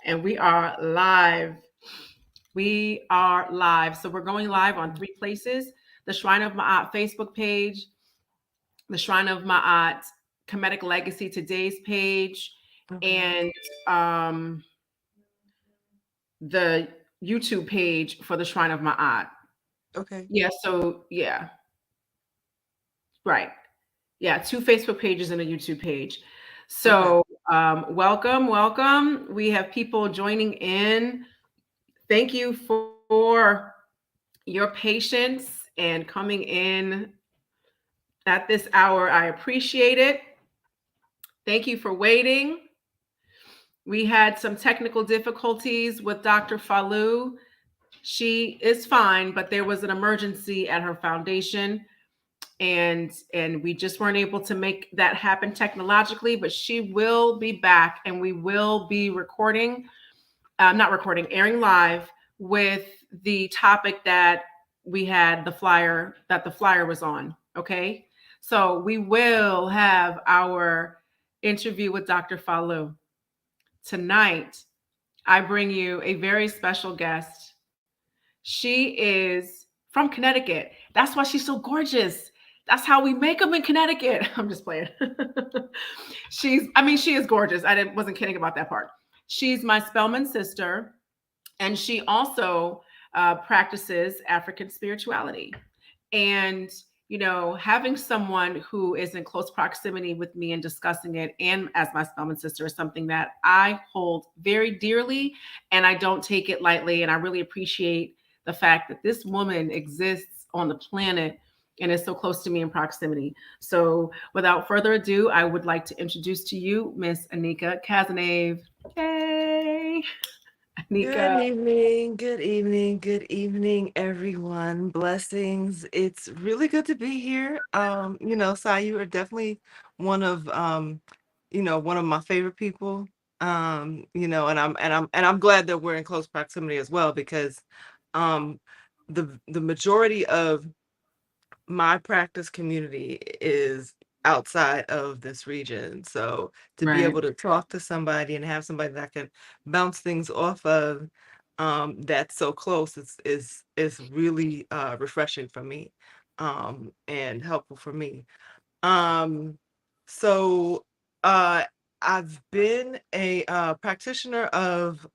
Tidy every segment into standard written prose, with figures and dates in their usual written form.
And we are live. We are live. So we're going live on three places: the Shrine of Ma'at Facebook page, the Shrine of Ma'at Comedic Legacy Today's page, Okay. and um, the YouTube page for the Shrine of Ma'at. Okay. Yeah, so yeah, right. Yeah, two Facebook pages and a YouTube page. Okay. So welcome, welcome. We have people joining in. Thank you for your patience and coming in at this hour. I appreciate it. Thank you for waiting. We had some technical difficulties with Dr. Falou. She is fine, but there was an emergency at her foundation, and we just weren't able to make that happen technologically, but she will be back, and we will be recording, not recording, airing live with the topic that we had the flyer was on. Okay. So we will have our interview with Dr. Falou. Tonight, I bring you a very special guest. She is from Connecticut. That's why she's so gorgeous. That's how we make them in Connecticut. I'm just playing. She is gorgeous. Wasn't kidding about that part. She's my Spellman sister, and she also practices African spirituality. And having someone who is in close proximity with me and discussing it, and as my Spellman sister, is something that I hold very dearly, and I don't take it lightly. And I really appreciate the fact that this woman exists on the planet and is so close to me in proximity. So, without further ado, I would like to introduce to you Miss Anika Cazenave. Hey, Good Anika. evening. Good evening. Good evening, everyone. Blessings. It's really good to be here. Sai, you are definitely one of one of my favorite people. And I'm glad that we're in close proximity as well because um the majority of my practice community is outside of this region. So to be Right. able to talk to somebody and have somebody that can bounce things off of that's so close is really refreshing for me and helpful for me. Um so uh I've been a practitioner of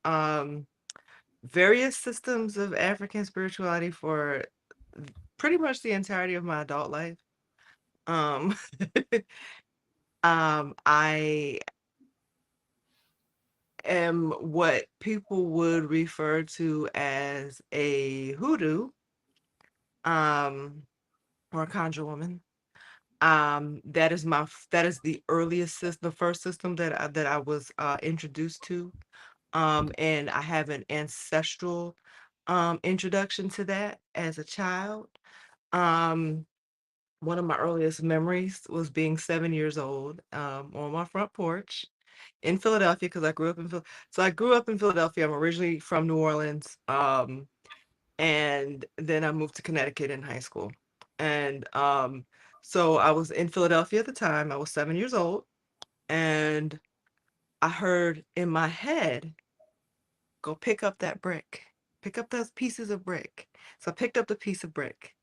various systems of African spirituality for pretty much the entirety of my adult life. Um, I am what people would refer to as a hoodoo, um, or a conjure woman. That is the earliest system, the first system that I was introduced to. And I have an ancestral introduction to that as a child. Um, One of my earliest memories was being 7 years old, on my front porch in Philadelphia because I grew up in so I grew up in Philadelphia. I'm originally from New Orleans, and then I moved to Connecticut in high school. And so I was in Philadelphia at the time. I was 7 years old, and I heard in my head, "Go pick up that brick, pick up those pieces of brick." So I picked up the piece of brick.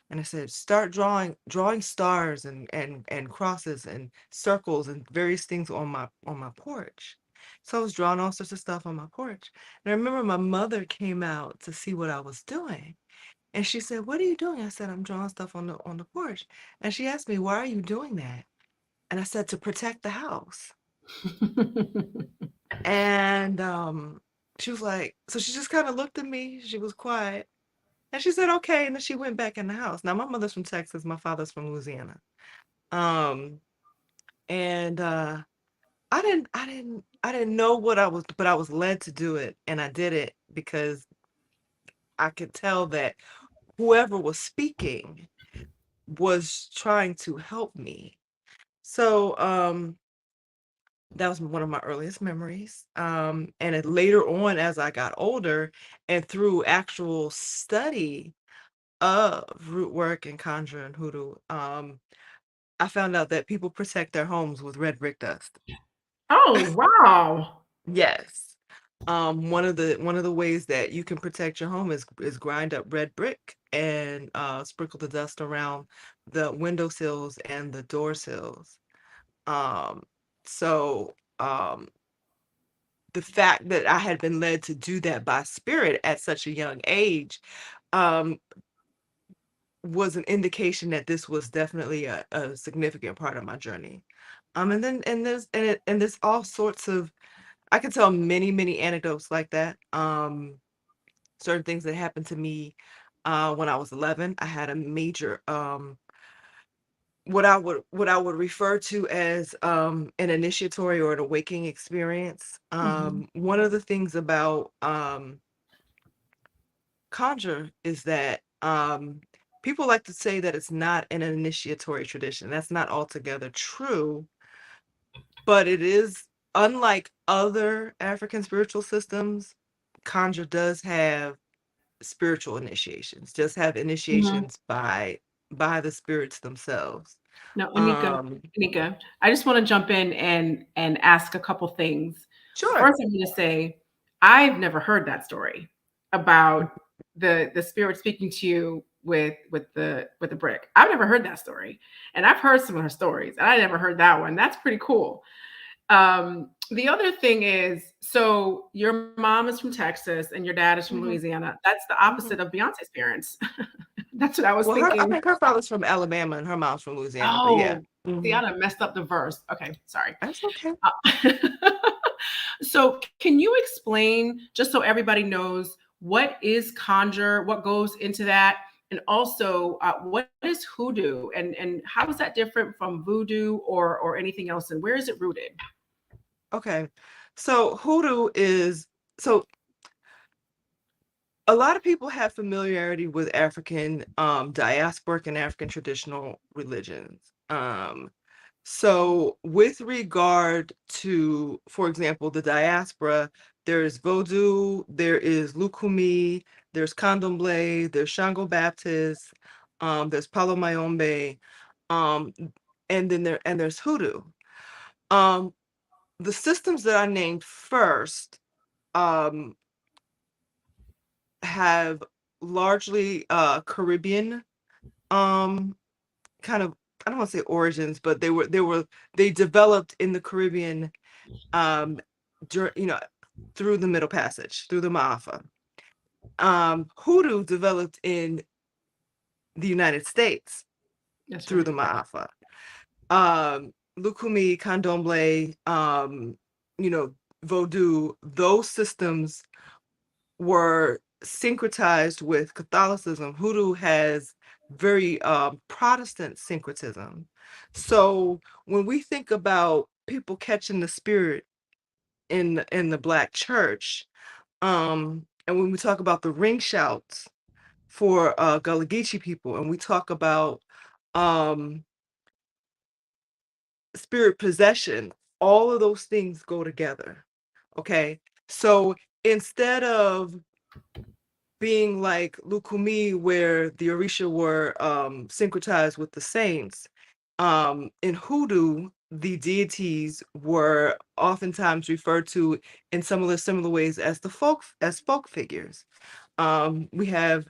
And I said, start drawing stars and crosses and circles and various things on my porch. So I was drawing all sorts of stuff on my porch. And I remember my mother came out to see what I was doing. And she said, "What are you doing?" I said, "I'm drawing stuff on the porch." And she asked me, "Why are you doing that?" And I said, "To protect the house." And she was like, so she just kind of looked at me. She was quiet. And she said, "Okay." And then she went back in the house. Now, my mother's from Texas. My father's from Louisiana. Um, and I didn't know what I was, but I was led to do it. And I did it because I could tell that whoever was speaking was trying to help me. So, that was one of my earliest memories. And later on, as I got older and through actual study of root work and conjure and hoodoo, I found out that people protect their homes with red brick dust. Oh, wow. Yes. One of the ways that you can protect your home is grind up red brick and sprinkle the dust around the windowsills and the door sills. Um, so the fact that I had been led to do that by spirit at such a young age um, was an indication that this was definitely a significant part of my journey. And then and there's all sorts of I can tell many anecdotes like that. Certain things that happened to me when I was 11. I had a major what I would refer to as an initiatory or an awakening experience. Mhm. One of the things about conjure is that people like to say that it's not an initiatory tradition. That's not altogether true, but it is unlike other African spiritual systems. Conjure does have spiritual initiations, just have Mhm. initiations by the spirits themselves. Now, Um, Anika, I just want to jump in and ask a couple things. sure. First, I'm going to say I've never heard that story about the spirit speaking to you with the brick. I've never heard that story, and I've heard some of her stories, and I never heard that one. That's pretty cool. The other thing is, so your mom is from Texas and your dad is from Hmm. Louisiana. That's the Hmm. opposite of Beyonce's parents. That's what I was Well, I thinking. think her father's from Alabama and her mom's from Louisiana, but yeah. Oh, see, Hmm. I done messed up the verse. Okay, sorry. That's okay. Uh, so, can you explain, just so everybody knows, what is conjure, what goes into that, and also what is hoodoo, and how is that different from voodoo or anything else, and where is it rooted? Okay. So hoodoo is so a lot of people have familiarity with African diasporic and African traditional religions. So with regard to, for example, the diaspora, there's Vodun, there is Lukumi, there's Candomblé, there's Shango Baptist, there's Palo Mayombe, um, and there's Hoodoo. Um, the systems that I named first um, have largely Caribbean um, kind of, I don't want to say origins, but they developed in the Caribbean um you know, through the Middle Passage, through the Maafa. Hoodoo developed in the United States That's through right. the Maafa. Lukumi, Candomblé, you know, Vodou, those systems were syncretized with Catholicism. Hoodoo has very Protestant syncretism. So when we think about people catching the spirit in the Black church, and when we talk about the ring shouts for Gullah Geechee people, and we talk about um, spirit possession, all of those things go together. Okay, so instead of being like Lukumi, where the Orisha were syncretized with the saints. In Hoodoo, the deities were oftentimes referred to in similar ways as folk figures. We have,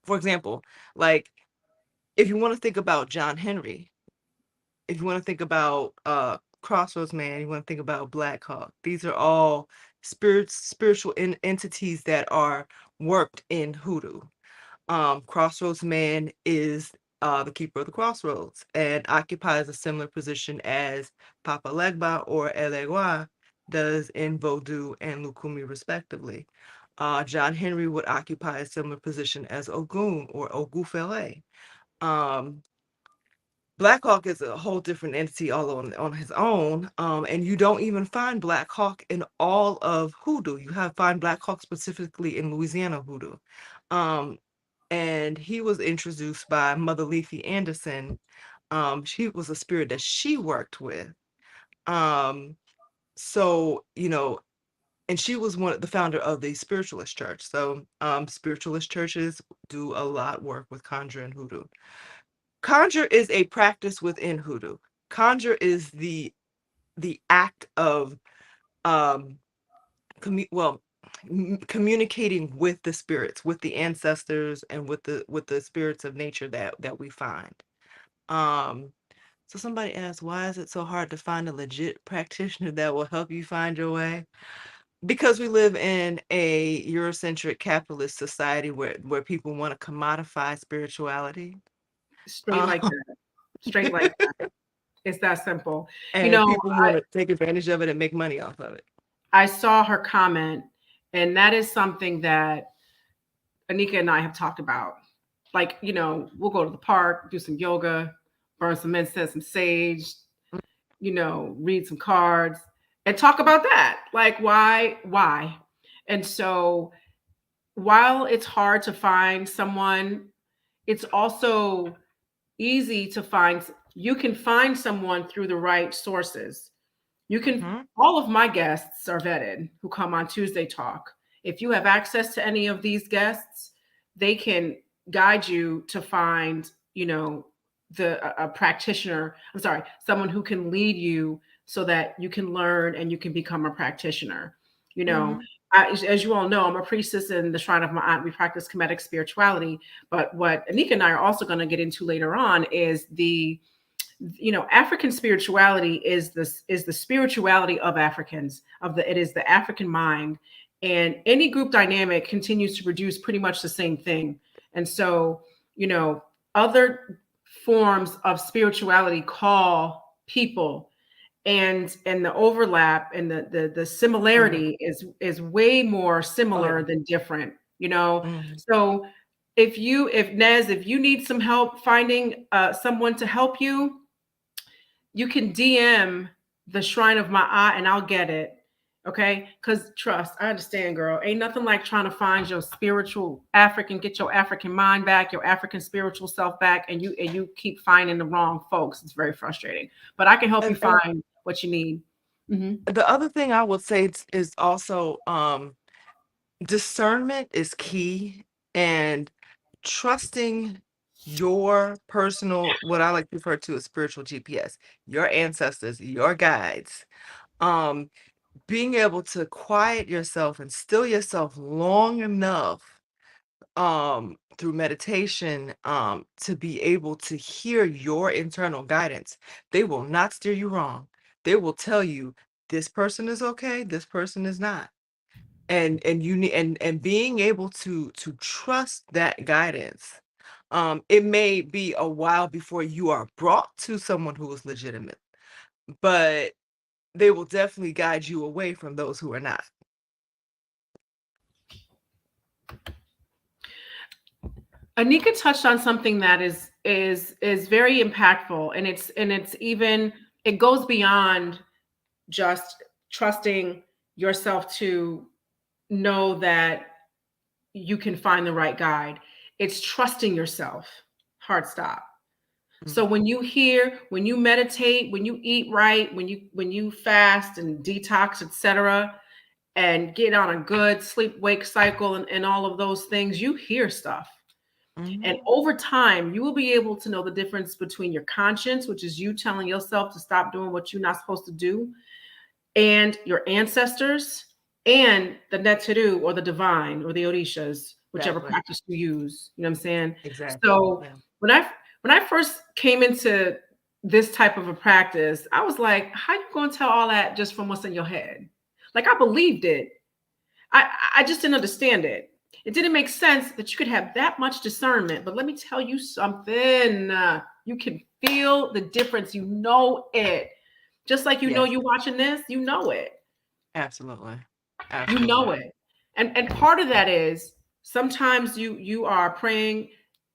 for example, like if you want to think about John Henry, if you want to think about Crossroads Man, you want to think about Black Hawk. These are all spiritual entities that are worked in Hoodoo. Crossroads Man is the keeper of the crossroads and occupies a similar position as Papa Legba or Elegua does in Vodou and Lukumi, respectively. John Henry would occupy a similar position as Ogun or Ogufele. Um, Black Hawk is a whole different entity all on his own, and you don't even find Black Hawk in all of Hoodoo. You have find Black Hawk specifically in Louisiana Hoodoo. Um, and he was introduced by Mother Lethe Anderson. She was a spirit that she worked with. Um, so, you know, and she was one of the founder of the Spiritualist Church. So, spiritualist churches do a lot work with conjure and hoodoo. Conjure is a practice within hoodoo. Conjure is the the act of um communicating with the spirits, with the ancestors, and with the spirits of nature that we find. Um, so somebody asked, why is it so hard to find a legit practitioner that will help you find your way? Because we live in a Eurocentric capitalist society where people want to commodify spirituality. Straight Um, like that. Straight like that. It's that simple. You and know, people want to take advantage of it and make money off of it. I saw her comment, and that is something that Anika and I have talked about. Like, we'll go to the park, do some yoga, burn some incense, some sage, read some cards and talk about that. Like, why? And so while it's hard to find someone, it's also easy to find. You can find someone through the right sources. You can, Mhm. all of my guests are vetted who come on Tuesday Talk. If you have access to any of these guests, they can guide you to find, a practitioner. I'm sorry, someone who can lead you so that you can learn and you can become a practitioner. You know, Mhm. as you all know, I'm a priestess in the Shrine of my aunt. We practice Kemetic spirituality. But what Anika and I are also going to get into later on is African spirituality is the spirituality of Africans. It is the African mind, and any group dynamic continues to produce pretty much the same thing. And so, other forms of spirituality call people, and the overlap and the Mhm. similarity is way more Oh yeah. similar than different. Mhm. So if you need some help finding someone to help you, you can DM the Shrine of my eye and I'll get it. Okay. Because trust, I understand, girl. Ain't nothing like trying to find your spiritual African, get your African mind back, your African spiritual self back, and you keep finding the wrong folks. It's very frustrating. But I can help you And find what you need. Mhm. the other thing I would say is also discernment is key, and trusting your personal, what I like to refer to as spiritual GPS, your ancestors, your guides. Um, Being able to quiet yourself and still yourself long enough through meditation to be able to hear your internal guidance. They will not steer you wrong. They will tell you this person is okay, this person is not. And you need, and being able to trust that guidance. It may be a while before you are brought to someone who is legitimate, but they will definitely guide you away from those who are not. Anika touched on something that is very impactful, and it's even, it goes beyond just trusting yourself to know that you can find the right guide. It's trusting yourself. Hard stop. So Mhm. when you meditate, when you eat right, when you fast and detox, etc., and get on a good sleep wake cycle and all of those things, you hear stuff. And Mhm. over time, you will be able to know the difference between your conscience, which is you telling yourself to stop doing what you're not supposed to do, and your ancestors, and the Neteru or the divine or the Orishas, whichever Exactly. practice you use. You know what I'm saying? Exactly. So Yeah. when I first came into this type of a practice, I was like, how you gonna tell all that just from what's in your head? Like I believed it. I just didn't understand it. It didn't make sense that you could have that much discernment. But let me tell you something. You can feel the difference. You know it. Just like Yes. you watching this, you know it. Absolutely. You know Absolutely. it. And part of that is sometimes you are praying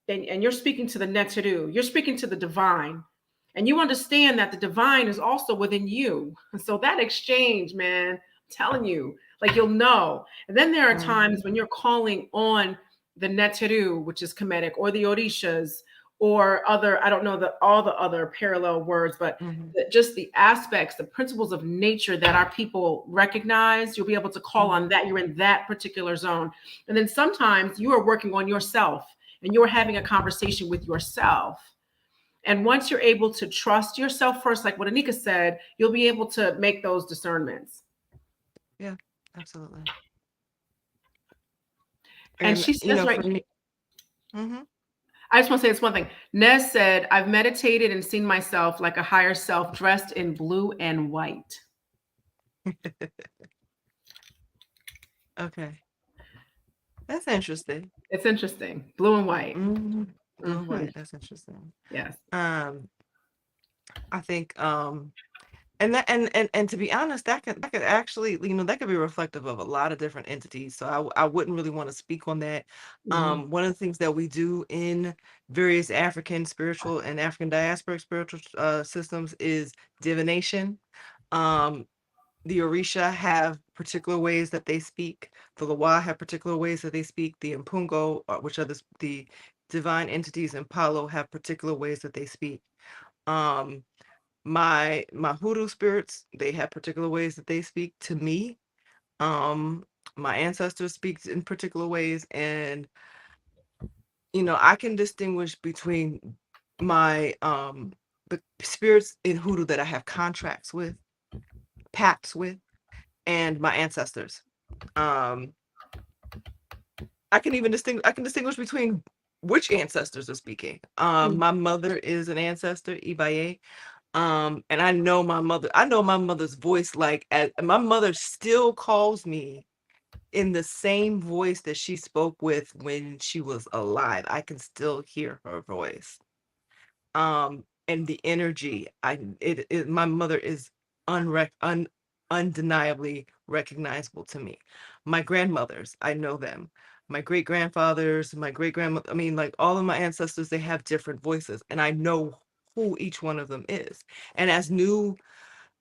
and you're speaking to the Neteru, you're speaking to the divine, and you understand that the divine is also within you. And so that exchange, man, I'm telling you, like you'll know. And then there are times Mhm. when you're calling on the Neteru, which is Kemetic, or the Orishas, or other, I don't know all the other parallel words, but Mhm. just the aspects, the principles of nature that our people recognize, you'll be able to call on Mhm. that. You're in that particular zone. And then sometimes you are working on yourself and you're having a conversation with yourself. And once you're able to trust yourself first, like what Anika said, you'll be able to make those discernments. Yeah, absolutely. And And she you says, know, right, for me, hmm I just want to say this one thing. Nez said, I've meditated and seen myself like a higher self dressed in blue and white. okay, that's interesting. It's interesting. Blue and white. hmm Blue and Hmm. white. That's interesting. Yes. Um, I think and that and to be honest, that could actually, that could be reflective of a lot of different entities. So I wouldn't really want to speak on that. Hmm. One of the things that we do in various African spiritual and African diasporic spiritual systems is divination. Um, the Orisha have particular ways that they speak. The Loa have particular ways that they speak. The Mpungo, which are the divine entities in Palo, have particular ways that they speak. Um, my hoodoo spirits, they have particular ways that they speak to me. um my ancestors speak in particular ways, and I can distinguish between my the spirits in hoodoo that I have contracts with, pacts with, and my ancestors. um I can distinguish between which ancestors are speaking. My mother is an ancestor, Ibaye. And I know my mother's voice, my mother still calls me in the same voice that she spoke with when she was alive. I can still hear her voice. And the energy, my mother is undeniably recognizable to me. My grandmothers, I know them. My great grandfathers, my great grandmother, I mean, like all of my ancestors, they have different voices, and I know who each one of them is. And as new,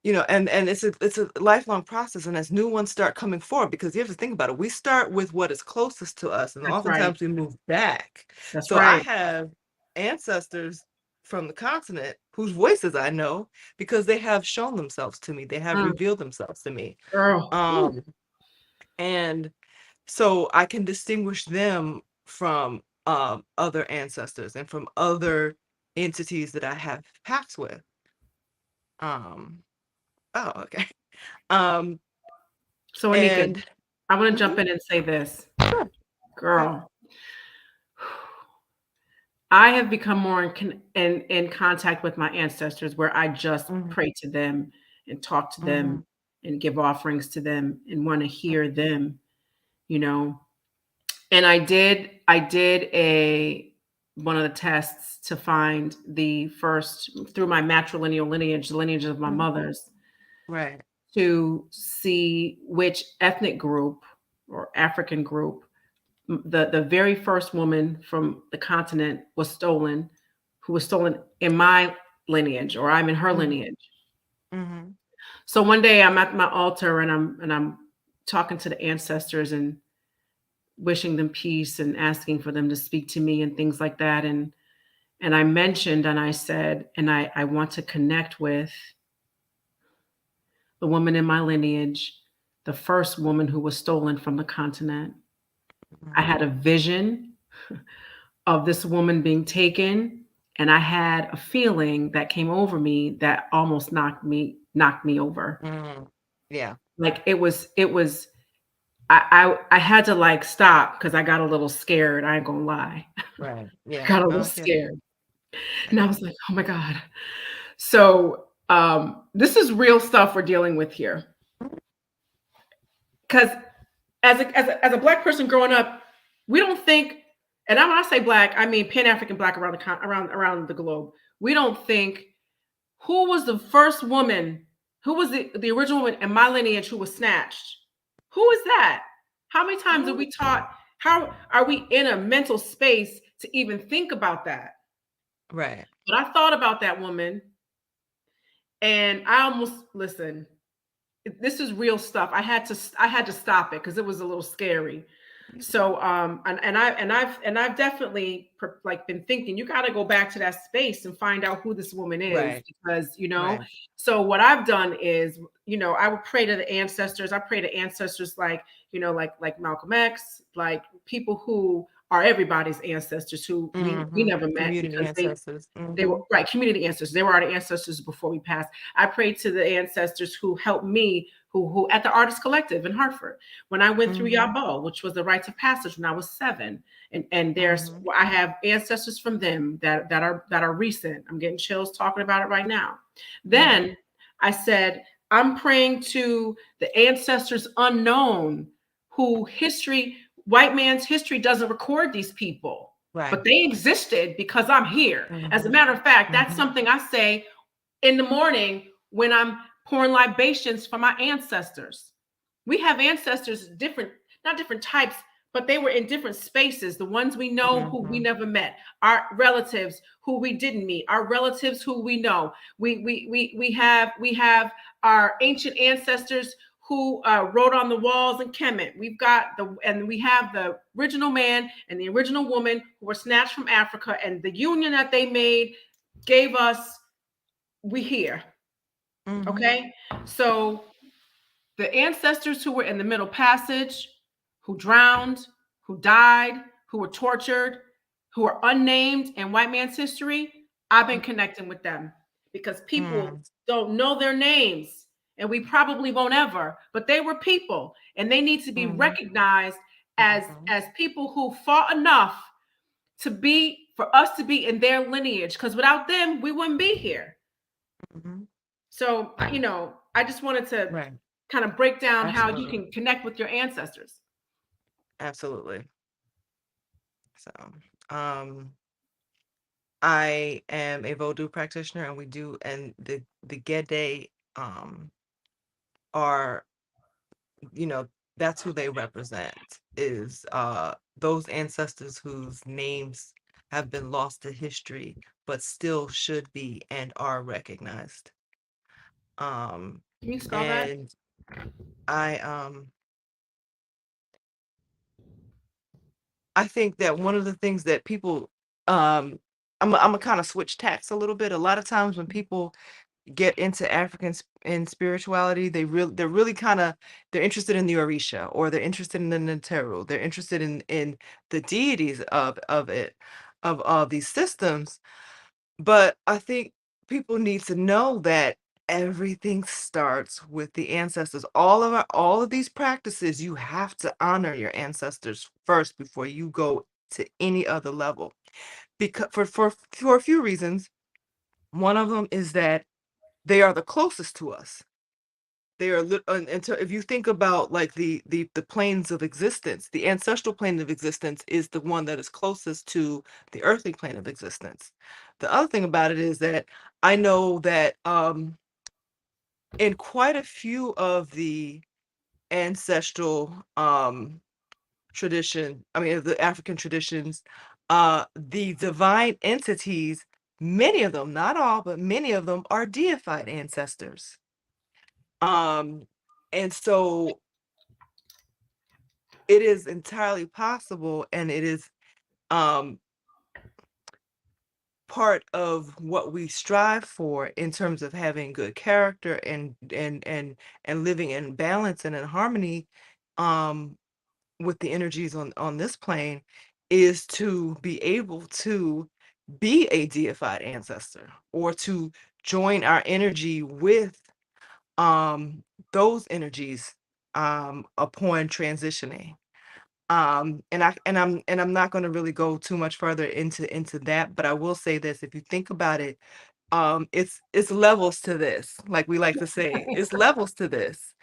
and it's a lifelong process, and as new ones start coming forward, because you have to think about it, we start with what is closest to us, and That's right. oftentimes we move back. That's So I right. have ancestors from the continent whose voices I know because they have shown themselves to me, they have Mm, revealed themselves to me. girl. Ooh, um and so I can distinguish them from other ancestors and from other entities that I have pacts with. um oh, okay. um so Anika, and I want to jump mhm, in and say this. sure, okay. Girl, I have become more in contact with my ancestors where I just Mhm, pray to them and talk to them mhm, and give offerings to them and want to hear them, you know. And I did a one of the tests to find the first through my matrilineal lineage, the lineage of my mhm. mothers, Right. to see which ethnic group or African group the very first woman from the continent was stolen, who was stolen in my lineage, or I'm in her Mhm, lineage. mhm, So one day I'm at my altar and I'm talking to the ancestors and wishing them peace and asking for them to speak to me and things like that. And I mentioned and I said, and I want to connect with the woman in my lineage, the first woman who was stolen from the continent. I mhm, had a vision of this woman being taken, and I had a feeling that came over me that almost knocked me over. mhm. Yeah. Like it was I had to like stop because I got a little scared. I ain't gonna lie. Right. Yeah. Got a little Okay. scared. And I Okay. was like, oh my God. So this is real stuff we're dealing with here. Because as a black person growing up, we don't think, and when I say black, I mean Pan African black around around the globe. We don't think who was the first woman, who was the original woman in my lineage who was snatched. Who is that? How many times have Mhm. we taught? How are we in a mental space to even think about that? Right. But I thought about that woman, and I almost listen. This is real stuff. I had to stop it because it was a little scary. So and I've definitely like been thinking you got to go back to that space and find out who this woman is Right. because Right. so what I've done is I would pray to the ancestors. I pray to ancestors like like Malcolm X, like people who are everybody's ancestors who we never met Community because ancestors. they were right community ancestors. They were our ancestors before we passed. I prayed to the ancestors who helped me, who at the Artist Collective in Hartford when I went through Yabo, which was the rites of passage when I was 7. And there's I have ancestors from them that are recent. I'm getting chills talking about it right now. Then I said, I'm praying to the ancestors unknown who white man's history doesn't record these people, but they existed because I'm here. As a matter of fact, that's something I say in the morning when I'm pouring libations for my ancestors. We have ancestors, not different types, but they were in different spaces. The ones we know who we never met, our relatives who we didn't meet, our relatives who we know. We have our ancient ancestors who wrote on the walls in Kemet. We have the original man and the original woman who were snatched from Africa, and the union that they made gave us, we here. Okay, so the ancestors who were in the Middle Passage, who drowned, who died, who were tortured, who are unnamed in white man's history, I've been connecting with them because people don't know their names, and we probably won't ever, but they were people, and they need to be recognized as people who fought enough for us to be in their lineage, because without them, we wouldn't be here. So, I just wanted to kind of break down how you can connect with your ancestors. Absolutely. So, I am a Vodun practitioner, and the Gede are, that's who they represent, is those ancestors whose names have been lost to history, but still should be and are recognized. Can you spell that? And I I think that one of the things that people, I'm gonna kind of switch tacks a little bit. A lot of times when people get into in spirituality, they're really kind of, they're interested in the Orisha, or they're interested in the Neteru. They're interested in the deities of these systems. But I think people need to know that everything starts with the ancestors. All of these practices, you have to honor your ancestors first before you go to any other level. Because for a few reasons. One of them is that they are the closest to us. They are until if you think about like the planes of existence, the ancestral plane of existence is the one that is closest to the earthly plane of existence. The other thing about it is that I know that in quite a few of the ancestral of the African traditions, the divine entities, many of them, not all, but many of them are deified ancestors. And so it is entirely possible, and it is part of what we strive for in terms of having good character and living in balance and in harmony with the energies on this plane, is to be able to be a deified ancestor, or to join our energy with those energies upon transitioning. I'm not going to really go too much further into that, but I will say this: if you think about it, it's levels to this, like we like to say, it's levels to this.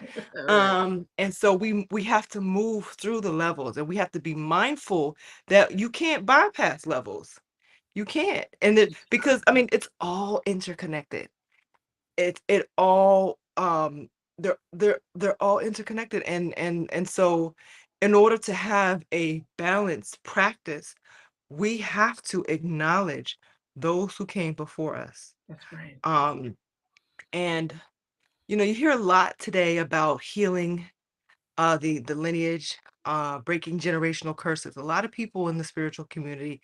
Right. And so we have to move through the levels, and we have to be mindful that you can't bypass levels. You can't, because I mean, it's all interconnected. It all they're all interconnected, and so in order to have a balanced practice, we have to acknowledge those who came before us. That's right. And you hear a lot today about healing the lineage, breaking generational curses. A lot of people in the spiritual community,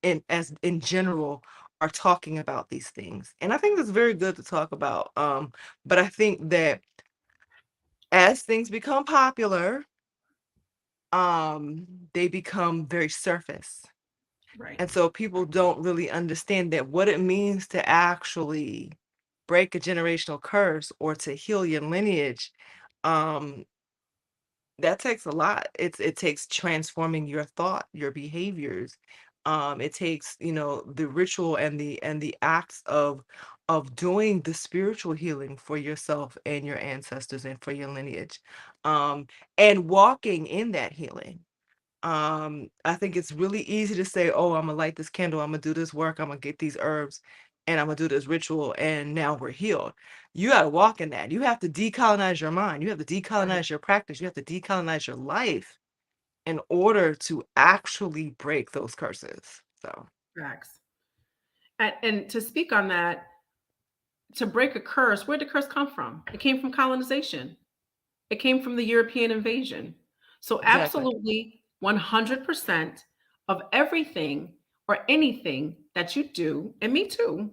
in general, are talking about these things, and I think that's very good to talk about. But I think that as things become popular, they become very surface. Right. And so people don't really understand that what it means to actually break a generational curse or to heal your lineage. Um, that takes a lot. It takes transforming your thought, your behaviors. It takes, the ritual and the acts of doing the spiritual healing for yourself and your ancestors and for your lineage. And walking in that healing. I think it's really easy to say, oh, I'm gonna light this candle, I'm gonna do this work, I'm gonna get these herbs, and I'm gonna do this ritual, and now we're healed. You got to walk in that. You have to decolonize your mind, you have to Right. decolonize your practice, you have to decolonize your life in order to actually break those curses. So Facts. And to speak on that, to break a curse, where did the curse come from? It came from colonization. It came from the European invasion. So, exactly. absolutely 100% of everything or anything that you do, and me too,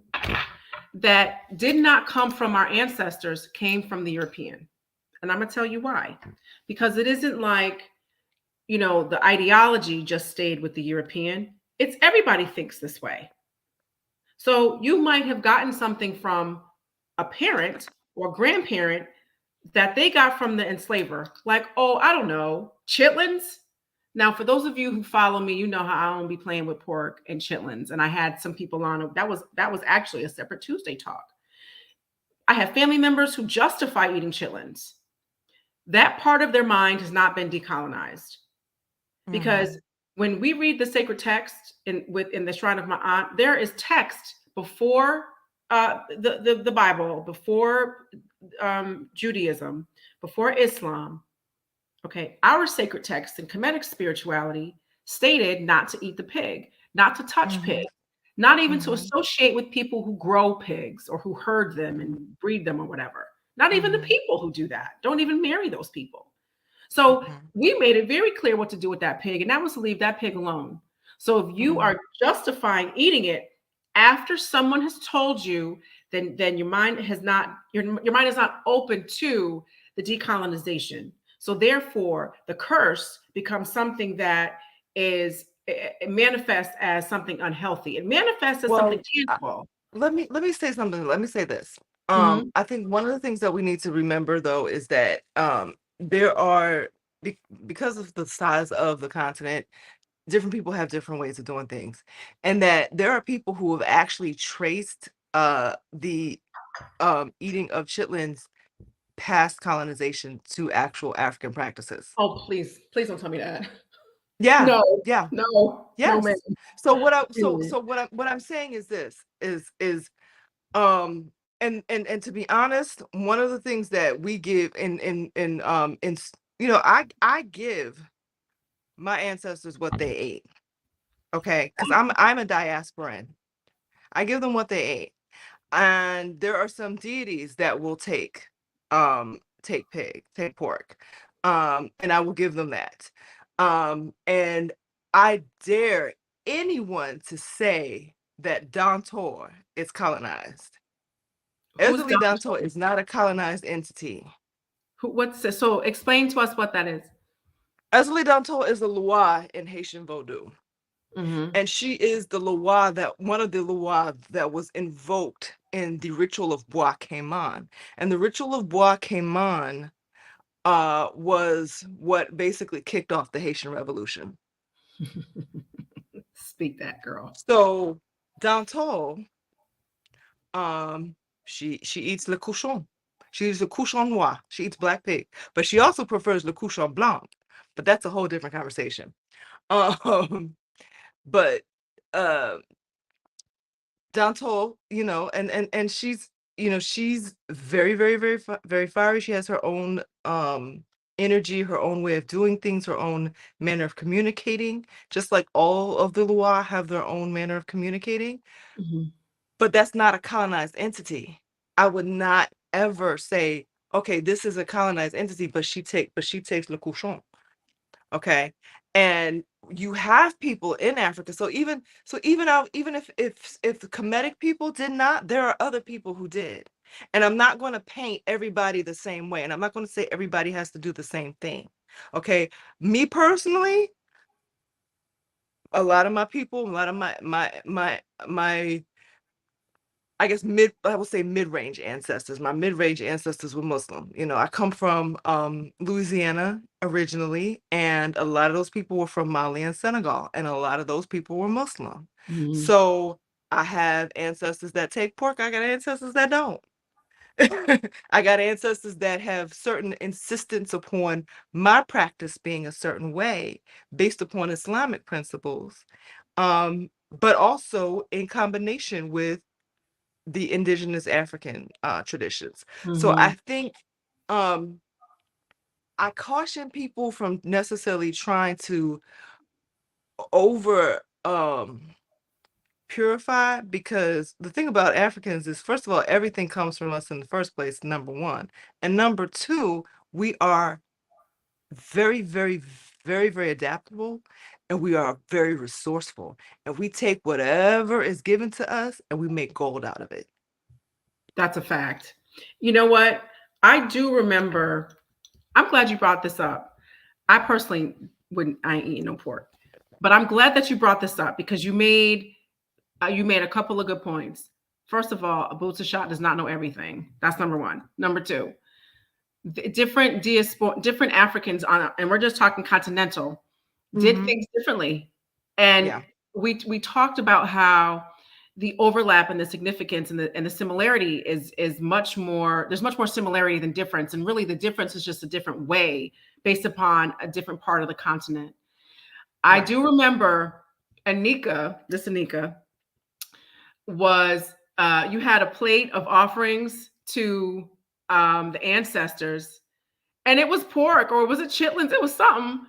that did not come from our ancestors came from the European. And I'm going to tell you why. Because it isn't like, the ideology just stayed with the European. It's everybody thinks this way. So you might have gotten something from a parent or grandparent that they got from the enslaver, like, oh, I don't know, chitlins. Now, for those of you who follow me, you know how I don't be playing with pork and chitlins. And I had some people on that was actually a separate Tuesday talk. I have family members who justify eating chitlins. That part of their mind has not been decolonized because Hmm. when we read the sacred text in the shrine of my aunt, there is text before the Bible, before Judaism, before Islam. Okay, our sacred text in Kemetic spirituality stated not to eat the pig, not to touch pig, Hmm. not even to Hmm. associate with people who grow pigs or who herd them Hmm. and breed them or whatever. Not even the Hmm. people who do that. Don't even marry those people. So Hmm. we made it very clear what to do with that pig, and that was to leave that pig alone. So if you Hmm. are justifying eating it after someone has told you, then your mind is not open to the decolonization. So therefore, the curse becomes something that it manifests as something unhealthy. It manifests as something Well, tangible. let me say something. Let me say this. Mhm. I think one of the things that we need to remember though is that there are because of the size of the continent, different people have different ways of doing things, and that there are people who have actually traced the eating of chitlins past colonization to actual African practices. Oh, please, please don't tell me that. Yeah, No, yeah, no, no, man. yes. So what I so Period. so what I'm saying is this is Um, and to be honest, one of the things that we give I give my ancestors what they ate, okay? Because I'm a diasporan. I give them what they ate. And there are some deities that will take pork. And I will give them that. And I dare anyone to say that Dantor is colonized. Who's Elderly done? Danto is not a colonized entity. What's this? So explain to us what that is. Elderly Danto is a Loa in Haitian Vodou. Mm-hmm. And she is the Loa one of the Loa that was invoked in the ritual of Bois Cayman. And the ritual of Bois Cayman was what basically kicked off the Haitian Revolution. Speak that, girl. So Danto, um, she eats le cochon. She eats le cochon noir. She eats black pig, but she also prefers le cochon blanc. But that's a whole different conversation. Um, but uh Danto, and she's very, very, very, very fiery. She has her own energy, her own way of doing things, her own manner of communicating, just like all of the Loire have their own manner of communicating. Mm-hmm. But that's not a colonized entity. I would not ever say, okay, this is a colonized entity, but she takes le couchon. Okay. And you have people in Africa. Even if the Kemetic people did not, there are other people who did. And I'm not going to paint everybody the same way. And I'm not going to say everybody has to do the same thing. Okay. Me personally, a lot of my people, a lot of my I guess I would say mid-range ancestors. My mid-range ancestors were Muslim. You know, I come from Louisiana originally, and a lot of those people were from Mali and Senegal, and a lot of those people were Muslim. Mhm. So I have ancestors that take pork. I got ancestors that don't. I got ancestors that have certain insistence upon my practice being a certain way based upon Islamic principles, but also in combination with the indigenous African traditions. So I Mhm. think um, I caution people from necessarily trying to over purify, because the thing about Africans is, first of all, everything comes from us in the first place, number one. And number two, we are very, very, very, very adaptable, and we are very resourceful. And we take whatever is given to us and we make gold out of it. That's a fact. You know what? I do remember. I'm glad you brought this up. I personally wouldn't. I ain't eating no pork, but I'm glad that you brought this up because you made a couple of good points. First of all, a boots a shot does not know everything. That's number one. Number two, different diaspora, different Africans and we're just talking continental, did Mm-hmm. things differently, and Yeah. we talked about how the overlap and the significance and the similarity is much more. There's much more similarity than difference, and really the difference is just a different way based upon a different part of the continent. I Right. do remember Anika was you had a plate of offerings to the ancestors, and it was pork or was it chitlins? It was something,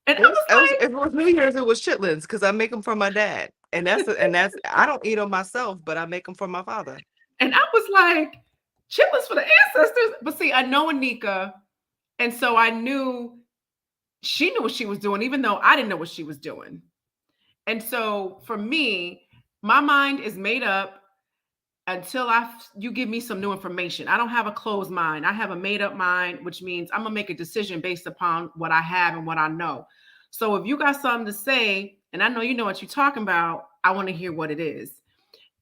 and I It was, was it was, like, if it was New Year's, it was chitlins because I make them for my dad, and I don't eat them myself, but I make them for my father. and I was like, chitlins for the ancestors. But see, I know Anika, and so I knew she knew what she was doing, even though I didn't know what she was doing. And so for me, my mind is made up until you give me some new information. I don't have a closed mind. I have a made up mind, which means I'm gonna make a decision based upon what I have and what I know. So if you got something to say, and I know you know what you're talking about, I want to hear what it is.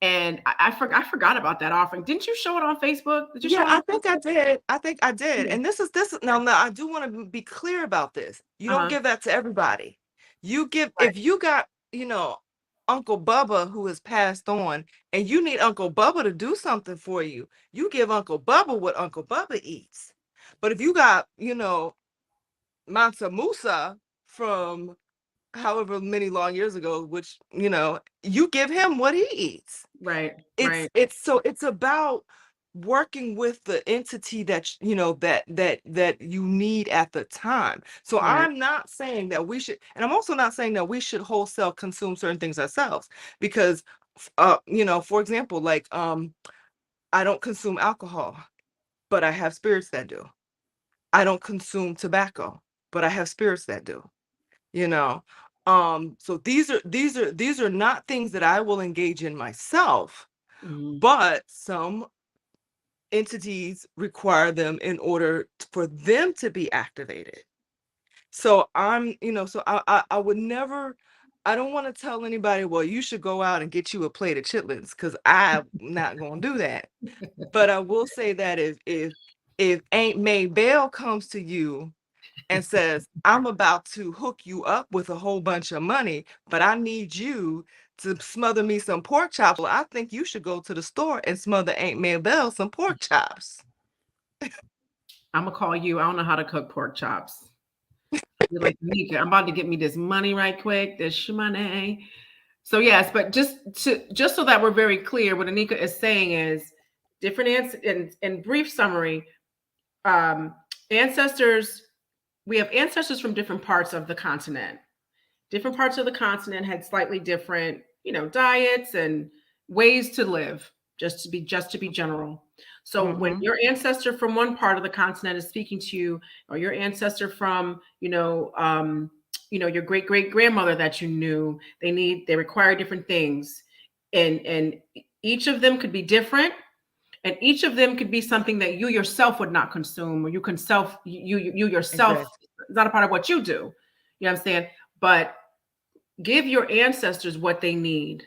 And I forgot about that offering. Didn't you show it on Facebook? Did you show Yeah, it on I think I Facebook? did. I think I did. Yeah. And this is now I do want to be clear about this. You don't Uh-huh. give that to everybody. You give, Right. if you got, Uncle Bubba who has passed on, and you need Uncle Bubba to do something for you, you give Uncle Bubba what Uncle Bubba eats. But if you got, Mansa Musa from however many long years ago, which, you give him what he eats. Right. it's Right. it's so it's about working with the entity that that you need at the time. So Right. I'm not saying that we should, and I'm also not saying that we should wholesale consume certain things ourselves, because for example, like I don't consume alcohol, but I have spirits that do. I don't consume tobacco, but I have spirits that do, you know so these are not things that I will engage in myself, Mhm. but some entities require them in order for them to be activated. So I would never, I don't want to tell anybody, well, you should go out and get you a plate of chitlins, because I'm not going to do that. But I will say that if Aunt May Bell comes to you and says, I'm about to hook you up with a whole bunch of money, but I need you to smother me some pork chops, well, I think you should go to the store and smother Aunt Maybelle some pork chops. I'm gonna call you. I don't know how to cook pork chops. I'll be like, Nika, I'm about to get me this money right quick. This money. So yes, but just so that we're very clear, what Anika is saying is different in brief summary, um, ancestors, we have ancestors from different parts of the continent. Different parts of the continent had slightly different, diets and ways to live, just to be general. So when Mm-hmm. your ancestor from one part of the continent is speaking to you, or your ancestor from, your great great grandmother that you knew, they require different things, and each of them could be different, and each of them could be something that you yourself would not consume, or you yourself Exactly. not a part of what you do. You know what I'm saying? But give your ancestors what they need.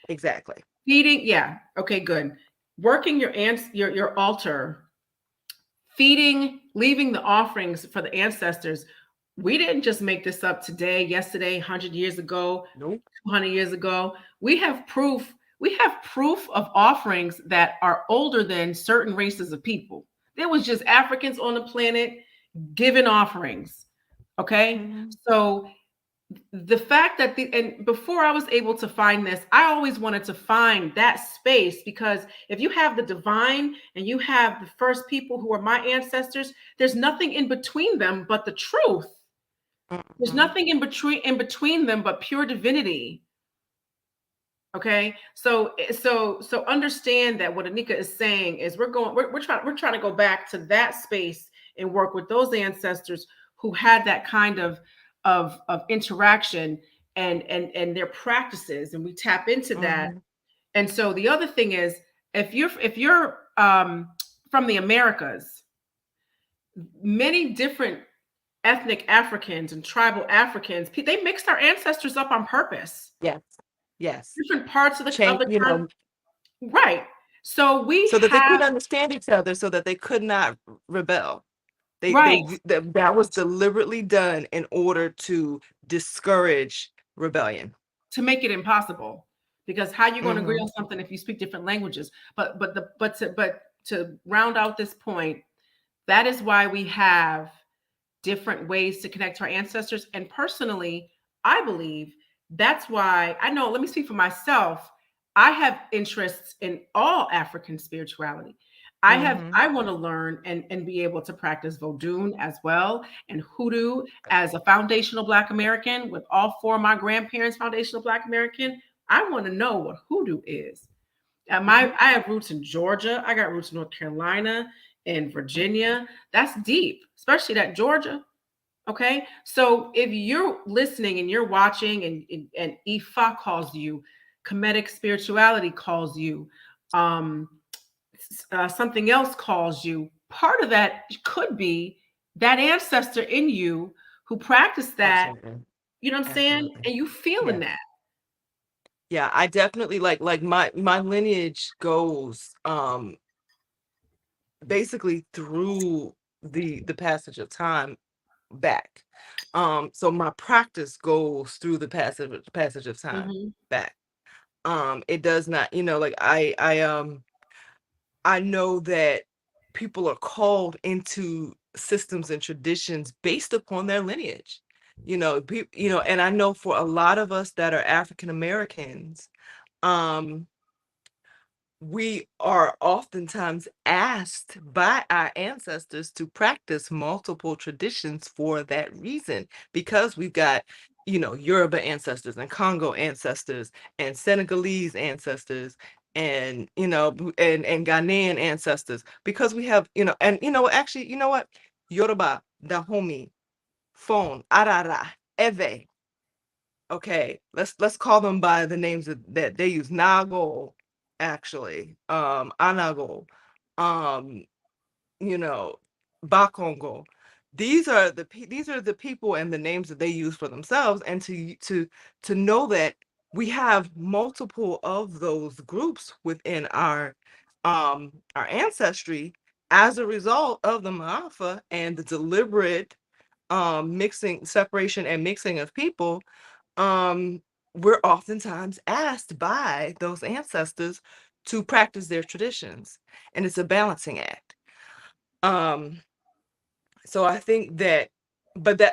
Exactly. Feeding, yeah, okay, good. Working your altar, feeding, leaving the offerings for the ancestors. We didn't just make this up today, yesterday, 100 years ago, Nope. 200 years ago. We have proof. We have proof of offerings that are older than certain races of people. There was just Africans on the planet giving offerings. Okay. Mm-hmm. So the fact that and before I was able to find this, I always wanted to find that space, because if you have the divine and you have the first people who are my ancestors, there's nothing in between them but the truth. There's Mm-hmm. nothing in between them but pure divinity. Okay, so understand that what Anika is saying is we're trying to go back to that space and work with those ancestors who had that kind of interaction and their practices, and we tap into that. Mm-hmm. And so the other thing is, if you're from the Americas, many different ethnic Africans and tribal Africans, they mixed our ancestors up on purpose. Yes. Yes. Different parts of Change, the country. Right. So we so that they could have, understand each other, so that they could not rebel. right, That was deliberately done in order to discourage rebellion. to make it impossible. Because how you going to agree Mm-hmm. on something if you speak different languages? But to round out this point, that is why we have different ways to connect to our ancestors. And personally, I believe that's why I know, let me speak for myself. I have interests in all African spirituality. Mm-hmm. I want to learn and be able to practice Vodun as well, and Hoodoo as a foundational Black American with all four of my grandparents foundational Black American. I want to know what Hoodoo is. Mm-hmm. I have roots in Georgia. I got roots in North Carolina and Virginia. That's deep, especially that Georgia. Okay. So if you're listening and you're watching, and Ifa calls you, Kemetic spirituality calls you, um, something else calls you, part of that could be that ancestor in you who practiced that. Absolutely. You know what I'm saying? Absolutely. And you feeling Yes. that. Yeah, I definitely like my lineage goes basically through the passage of time back. So my practice goes through the passage of time Mm-hmm. back. It does not, like I know that people are called into systems and traditions based upon their lineage. And I know for a lot of us that are African Americans, um, we are oftentimes asked by our ancestors to practice multiple traditions for that reason, because we've got, Yoruba ancestors and Congo ancestors and Senegalese ancestors and, and Ghanaian ancestors, because we have, and, actually, what? Yoruba, Dahomey, Fon, Arara, Eve. Okay, let's call them by the names that they use. Nago, actually, Anago, um, you know, Bakongo. These are the people and the names that they use for themselves, and to know that we have multiple of those groups within our ancestry as a result of the Ma'afa and the deliberate mixing, separation and mixing of people. um, we're oftentimes asked by those ancestors to practice their traditions, and it's a balancing act. Um, so I think that,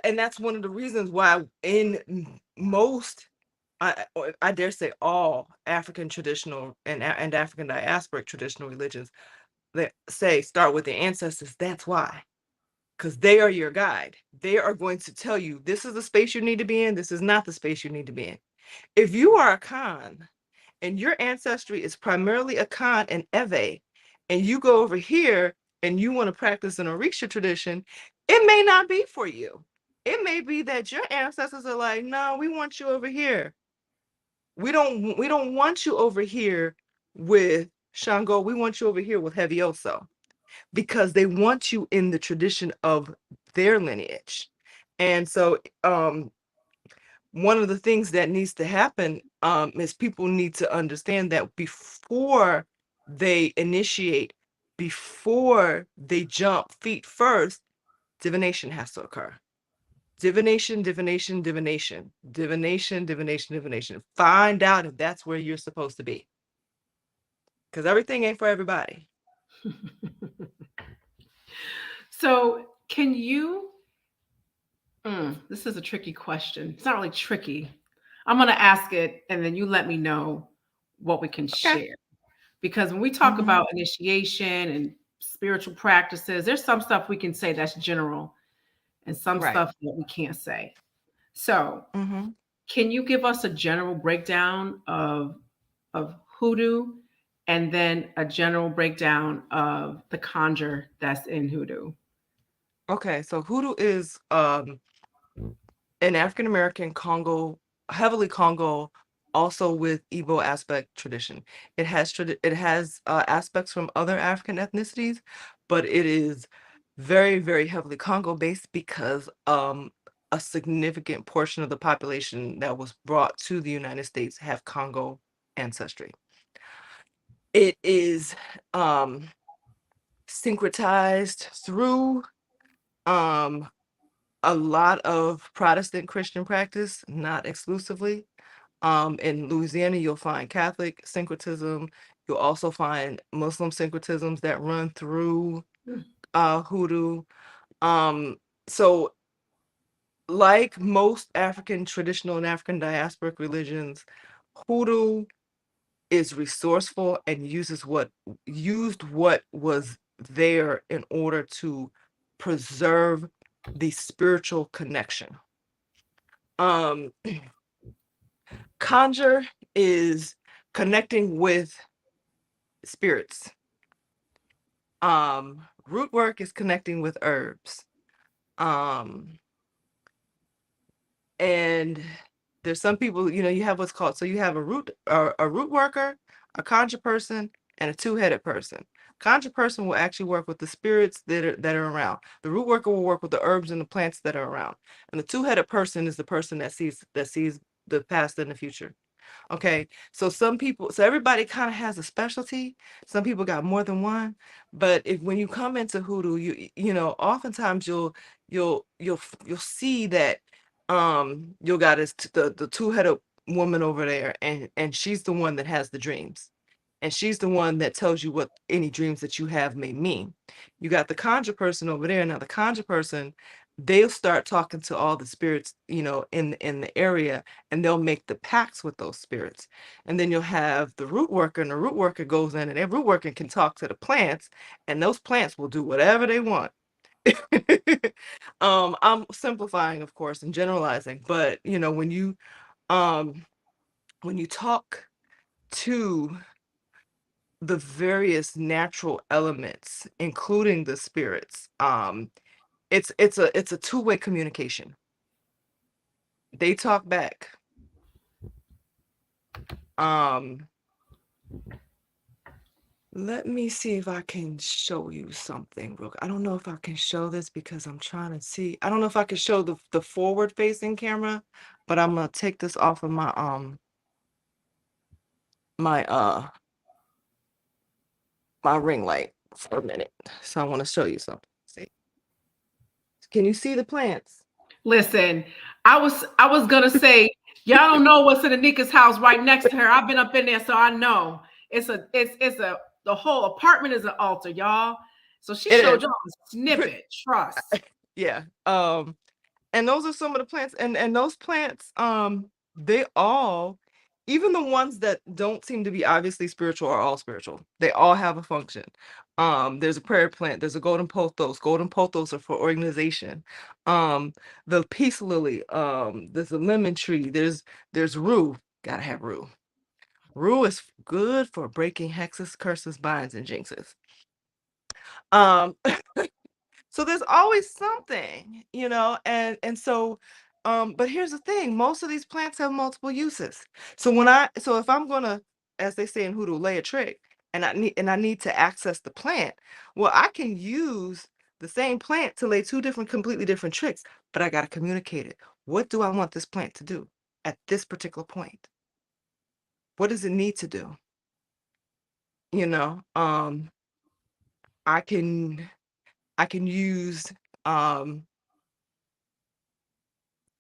and that's one of the reasons why in most, I dare say all African traditional and African diasporic traditional religions, they say start with the ancestors. That's why, because they are your guide. They are going to tell you this is the space you need to be in. This is not the space you need to be in. If you are a Khan and your ancestry is primarily a Khan and Ewe, and you go over here and you want to practice an Orisha tradition, it may not be for you. It may be that your ancestors are like, no, we want you over here. We don't want you over here with Shango. We want you over here with Hevioso, because they want you in the tradition of their lineage. And so one of the things that needs to happen is people need to understand that before they initiate, before they jump feet first, divination has to occur. Divination, divination, divination, divination, divination, divination. Find out if that's where you're supposed to be. Because everything ain't for everybody. So, can you? This is a tricky question. It's not really tricky. I'm going to ask it, and then you let me know what we can Okay. share. Because when we talk Mm-hmm. about initiation and spiritual practices, there's some stuff we can say that's general, and some Right. stuff that we can't say. So, Mm-hmm. can you give us a general breakdown of hoodoo, and then a general breakdown of the conjure that's in hoodoo? Okay, so hoodoo is an African American Congo, heavily Congo, also with Igbo aspect tradition. It has aspects from other African ethnicities, but it is very, very heavily Congo based because a significant portion of the population that was brought to the United States have Congo ancestry. It is syncretized through um a lot of Protestant Christian practice, not exclusively. In Louisiana, you'll find Catholic syncretism. You'll also find Muslim syncretisms that run through Hmm. hoodoo. Um, so, like most African traditional and African diasporic religions, hoodoo is resourceful and used what was there in order to preserve the spiritual connection. Um, Conjure is connecting with spirits. Root work is connecting with herbs. Um, and there's some people, you have what's called, so you have a root worker, a conjure person, and a two-headed person. Conjure person will actually work with the spirits that are around. The root worker will work with the herbs and the plants that are around. And the two-headed person is the person that sees the past and the future. Okay, so everybody kind of has a specialty. Some people got more than one, but if when you come into hoodoo, oftentimes you'll see that you'll got the two-headed woman over there, and she's the one that has the dreams. And she's the one that tells you what any dreams that you have may mean. You got the conjure person over there. Now the conjure person, they'll start talking to all the spirits, in the area, and they'll make the pacts with those spirits. And then you'll have the root worker, and the root worker goes in, and that root worker can talk to the plants, and those plants will do whatever they want. I'm simplifying, of course, and generalizing, but um when you talk to the various natural elements, including the spirits, it's a two-way communication. They talk back. Um, Let me see if I can show you something real quick. I don't know if I can show this because I'm trying to see. I don't know if I can show the forward facing camera, but I'm gonna take this off of my my ring light for a minute. So I want to show you something. See? Can you see the plants? Listen, I was gonna say, y'all don't know what's in Anika's house right next to her. I've been up in there, so I know. It's a the whole apartment is an altar, y'all. So she It showed is. y'all a snippet. Trust. Yeah. And those are some of the plants, and those plants, they all, even the ones that don't seem to be obviously spiritual, are all spiritual. They all have a function. There's a prayer plant, there's a golden pothos. Golden pothos are for organization. The peace lily, there's a lemon tree, there's rue. Gotta have rue. Rue is good for breaking hexes, curses, binds, and jinxes. um So there's always something, and so, but here's the thing, most of these plants have multiple uses. So if I'm gonna, as they say in hoodoo, lay a trick, and I need to access the plant, well, I can use the same plant to lay two different, completely different tricks, but I got to communicate it. What do I want this plant to do at this particular point? What does it need to do? You know, I can use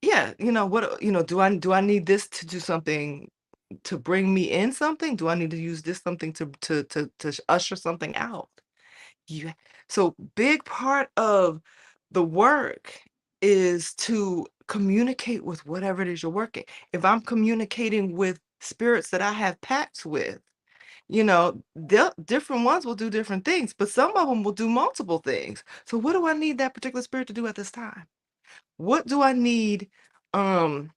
yeah, what, do I need this to do something, to bring me in something? Do I need to use this something to usher something out? You So big part of the work is to communicate with whatever it is you're working. If I'm communicating with spirits that I have pacts with, different ones will do different things, but some of them will do multiple things. So what do I need that particular spirit to do at this time? What do I need? Um,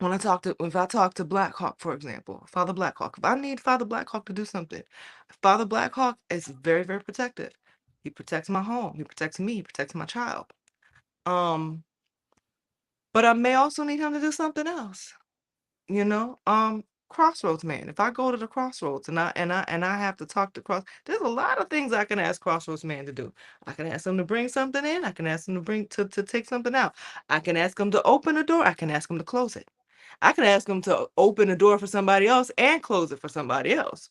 if I talk to Black Hawk, for example, Father Black Hawk, if I need Father Black Hawk to do something, Father Black Hawk is very, very protective. He protects my home. He protects me. He protects my child. Um, but I may also need him to do something else. Crossroads man. If I go to the crossroads and I have to talk to there's a lot of things I can ask crossroads man to do. I can ask him to bring something in. I can ask him to take something out. I can ask him to open a door. I can ask him to close it. I can ask him to open a door for somebody else and close it for somebody else.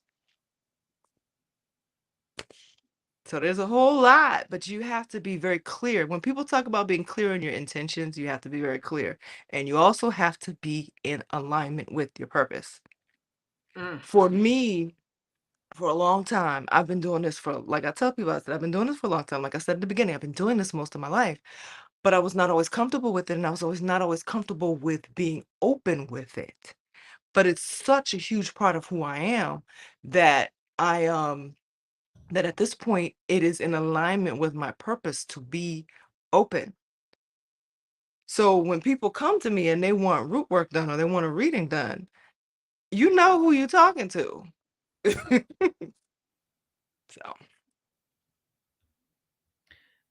So there's a whole lot, but you have to be very clear. When people talk about being clear in your intentions, you have to be very clear. And you also have to be in alignment with your purpose. For me, for a long time, I've been doing this like I tell people, I said, I've been doing this for a long time. Like I said at the beginning, I've been doing this most of my life, but I was not always comfortable with it. And I was always not always comfortable with being open with it. But it's such a huge part of who I am that that at this point it is in alignment with my purpose to be open. So when people come to me and they want root work done or they want a reading done, you know who you're talking to. So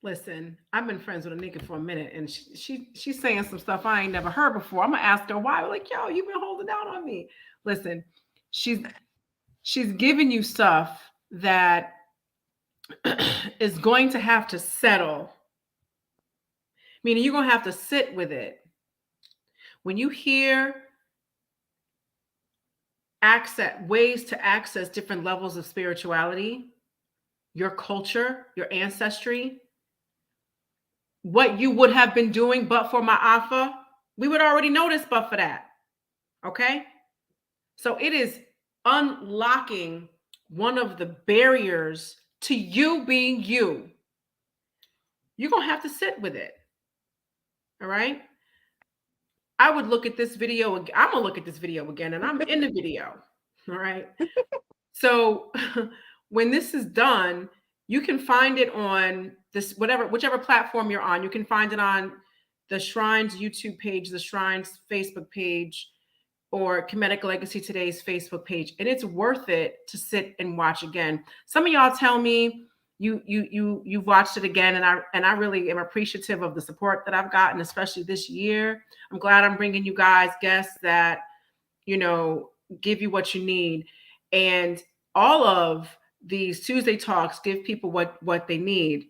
Listen, I've been friends with Anika for a minute, and she's saying some stuff I ain't never heard before. I'm gonna ask her why. Like, yo, you've been holding out on me. Listen, she's she's giving you stuff that is going to have to settle. Meaning you're gonna have to sit with it. When you hear ways to access different levels of spirituality, your culture, your ancestry, what you would have been doing but for Ma'afa, we would already know this but for that. Okay? So it is unlocking one of the barriers to you being you. You're going to have to sit with it. All right? I would look at this video. I'm going to look at this video again, and I'm in the video. All right? So when this is done, you can find it on whichever platform you're on. You can find it on the Shrines YouTube page, the Shrines Facebook page, or Comedic Legacy Today's Facebook page, and it's worth it to sit and watch again. Some of y'all tell me you've watched it again, and I really am appreciative of the support that I've gotten, especially this year. I'm glad I'm bringing you guys guests that give you what you need, and all of these Tuesday talks give people what they need.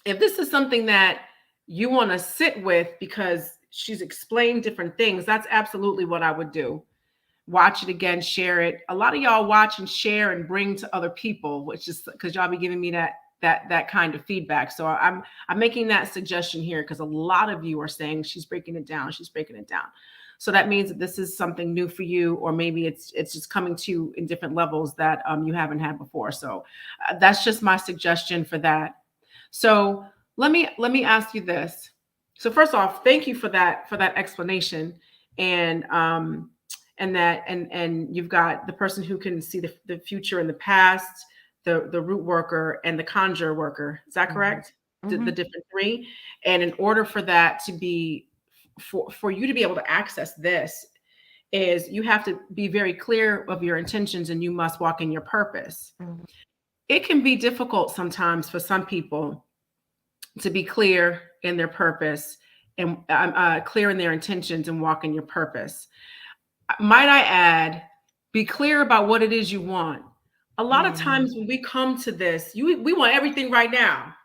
If this is something that you want to sit with because she's explained different things, that's absolutely what I would do. Watch it again, share it. A lot of y'all watch and share and bring to other people, which is because y'all be giving me that kind of feedback. So I'm making that suggestion here because a lot of you are saying she's breaking it down. She's breaking it down. So that means that this is something new for you, or maybe it's just coming to you in different levels that you haven't had before. So that's just my suggestion for that. So let me ask you this. So first off, thank you for that explanation, and you've got the person who can see the future and the past, the root worker and the conjure worker. Is that correct? Mm-hmm. The different three. And in order for that to be for you to be able to access this, is you have to be very clear of your intentions, and you must walk in your purpose. Mm-hmm. It can be difficult sometimes for some people to be clear in their purpose and clear in their intentions and walk in your purpose. Might I add, be clear about what it is you want. A lot of times when we come to this, we want everything right now.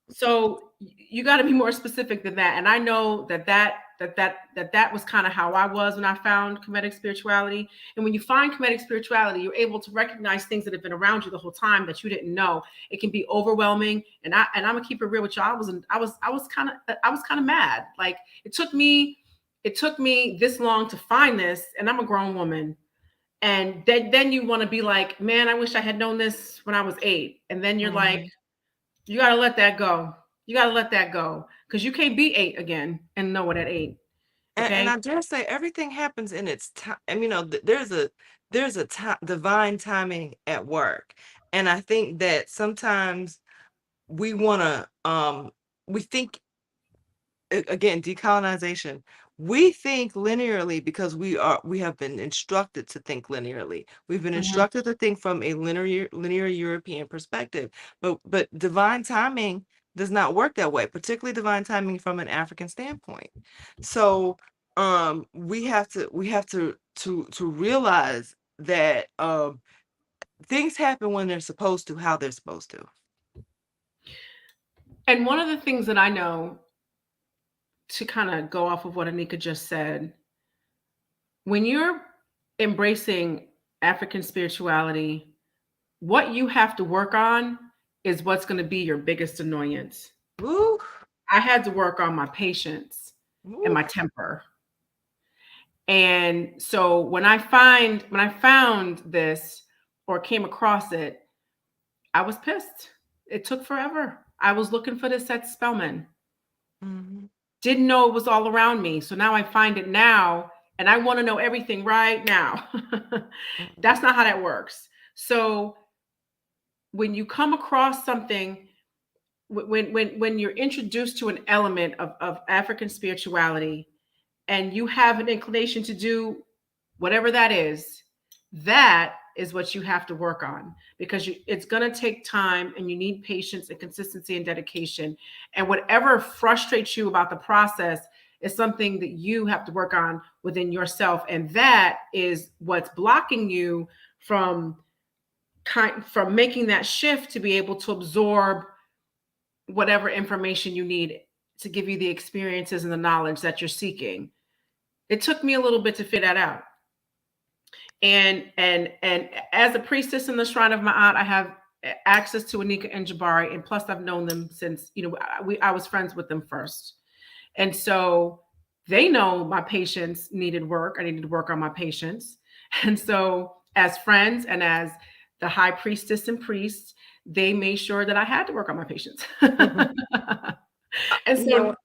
So you got to be more specific than that. And I know that was kind of how I was when I found Kemetic spirituality. And when you find Kemetic spirituality, you're able to recognize things that have been around you the whole time that you didn't know. It can be overwhelming. And I'm gonna keep it real with you. I was kind of mad. Like it took me this long to find this, and I'm a grown woman. And then you want to be like, man, I wish I had known this when I was 8. And then you're like, Mhm. you got to let that go. You got to let that go because you can't be 8 again and know it at 8. And Okay. I dare say everything happens in its time. And there's a divine timing at work. And I think that sometimes we want to we think again, decolonization, we think linearly because we have been instructed to think linearly. We've been Mhm. instructed to think from a linear European perspective. But divine timing does not work that way, particularly divine timing from an African standpoint. So we have to realize that things happen when they're supposed to, how they're supposed to. And one of the things that I know, to kind of go off of what Anika just said, when you're embracing African spirituality, what you have to work on is what's going to be your biggest annoyance. Woo, I had to work on my patience and woo. my temper. And so when I found this or came across it, I was pissed. It took forever. I was looking for this at Spellman. Mhm. Didn't know it was all around me. So now I find it now and I want to know everything right now. Mhm. That's not how that works. So when you come across something, when you're introduced to an element of African spirituality and you have an inclination to do whatever that is what you have to work on because it's going to take time and you need patience and consistency and dedication. And whatever frustrates you about the process is something that you have to work on within yourself. And that is what's blocking you from from making that shift to be able to absorb whatever information you need to give you the experiences and the knowledge that you're seeking. It took me a little bit to figure that out. And as a priestess in the shrine of Ma'at, I have access to Anika and Jabari, and plus I've known them since I was friends with them first, and so they know my patience needed work. I needed to work on my patience, and so as friends and as the high priestess and priest, they made sure that I had to work on my patience. Mhm. And You so, know,